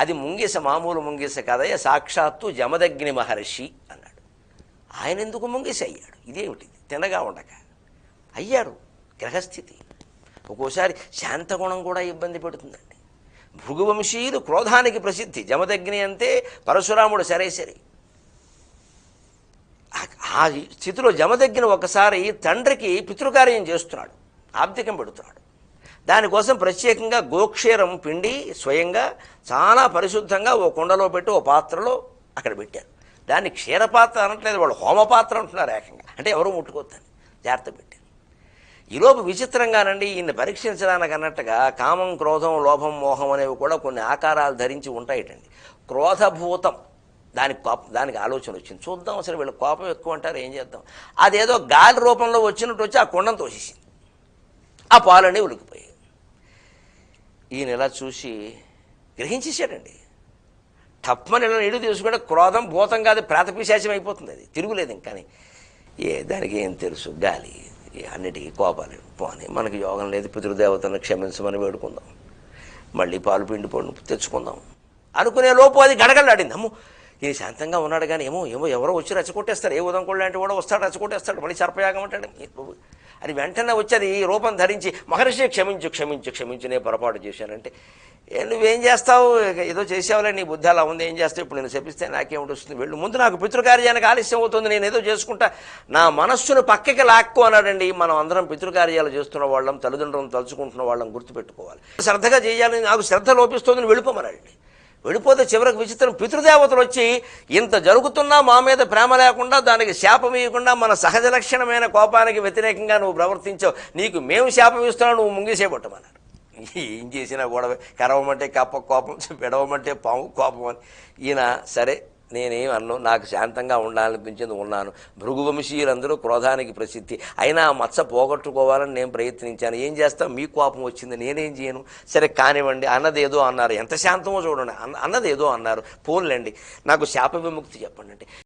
అది ముంగిస, మామూలు ముంగిస కదయ్య, సాక్షాత్తు జమదగ్ని మహర్షి అన్నాడు. ఆయన ఎందుకు ముంగిస అయ్యాడు? ఇదేమిటిది? తినగా ఉండక అయ్యాడు. గ్రహస్థితి. ఒక్కోసారి శాంతగుణం కూడా ఇబ్బంది పెడుతుందండి. భృగువంశీయులు క్రోధానికి ప్రసిద్ధి. జమదగ్ని అంటే పరశురాముడు సరే. ఆ స్థితిలో జమదగ్ని ఒకసారి తండ్రికి పితృకార్యం చేస్తున్నాడు, ఆబ్దికం పెడుతున్నాడు. దానికోసం ప్రత్యేకంగా గోక్షీరం పిండి స్వయంగా చాలా పరిశుద్ధంగా ఓ కుండలో పెట్టి ఓ పాత్రలో అక్కడ పెట్టారు. దాన్ని క్షీరపాత్ర అనట్లేదు, వాళ్ళు హోమపాత్ర అంటున్నారు ఏకంగా. అంటే ఎవరూ ముట్టుకోవద్దని జాగ్రత్త పెట్టారు. ఈలోపు విచిత్రంగానండి, ఈయన పరీక్షించడానికి అన్నట్టుగా కామం, క్రోధం, లోభం, మోహం అనేవి కూడా కొన్ని ఆకారాలు ధరించి ఉంటాయిటండి. క్రోధభూతం, దానికి ఆలోచన వచ్చింది. చూద్దాం అసలు వీళ్ళ కోపం ఎక్కువ అంటారు, ఏం చేద్దాం. అదేదో గాలి రూపంలో వచ్చినట్టు వచ్చి ఆ కుండను తోసేసింది. ఆ పాలన్నీ ఉలికిపోయాయి. ఈయన ఇలా చూసి గ్రహించేశాడండి. టప్పని ఇలా నీళ్ళు తీసుకుంటే క్రోధం భూతం కాదు, ప్రాతపిశాచం అయిపోతుంది. అది తిరుగులేదు ఇంకాని. దానికి ఏం తెలుసు, గాలి, అన్నిటికీ కోపాలు పోని. మనకి యోగం లేదు, పితృదేవతలను క్షమించమని వేడుకుందాం, మళ్ళీ పాలు పిండి తెచ్చుకుందాం అనుకునే లోపు అది గడగడలాడింది. అమ్మో, ఈయన శాంతంగా ఉన్నాడు కానీ ఏమో ఎవరో వచ్చి రెచ్చగొట్టేస్తారు. ఏ ఉదంకుడు లాంటి కూడా వస్తాడు, రెచ్చగొట్టేస్తాడు, మళ్ళీ సర్పయాగం అంటాడు అని వెంటనే వచ్చేది ఈ రూపం ధరించి, మహర్షి క్షమించు నేను పొరపాటు చేశానంటే, నువ్వేం చేస్తావు, ఏదో చేసావులే, నీ బుద్ధి అలా ఉంది, ఏం చేస్తావు, ఇప్పుడు నేను శపిస్తే నాకేమిటి వస్తుంది, వెళ్ళు, ముందు నాకు పితృకార్యానికి ఆలస్యం అవుతుంది, నేను ఏదో చేసుకుంటా, నా మనస్సును పక్కకి లాక్కో అన్నాడండి. మనం అందరం పితృకార్యాలు చేస్తున్న వాళ్ళం, తల్లిదండ్రులను తలుచుకుంటున్న వాళ్ళం గుర్తుపెట్టుకోవాలి. శ్రద్ధగా చేయాలని నాకు శ్రద్ధ లోపిస్తుందని వెళ్ళిపోమన్నాడండి. వెళ్ళిపోతే చివరికి విచిత్రం, పితృదేవతలు వచ్చి ఇంత జరుగుతున్నా మా మీద ప్రేమ లేకుండా, దానికి శాపం ఇవ్వకుండా, మన సహజ లక్షణమైన కోపానికి వ్యతిరేకంగా నువ్వు ప్రవర్తించావు, నీకు మేము శాపం ఇస్తున్నావు, నువ్వు ముంగిసేపట్టమన్నారు. ఏం చేసినా గొడవ, కరవమంటే కప్ప కోపం, పెడవమంటే పాము కోపం అని. ఈయన సరే నేనేం అన్నాను, నాకు శాంతంగా ఉండాలనిపించింది, ఉన్నాను. భృగువంశీయులందరూ క్రోధానికి ప్రసిద్ధి, అయినా ఆ మచ్చ పోగొట్టుకోవాలని నేను ప్రయత్నించాను. ఏం చేస్తాం, మీ కోపం వచ్చింది, నేనేం చేయను, సరే కానివ్వండి. అన్నదేదో అన్నారు, ఎంత శాంతమో చూడండి, అన్నదేదో అన్నారు, పోన్లేండి, నాకు శాప విముక్తి చెప్పండి అంటే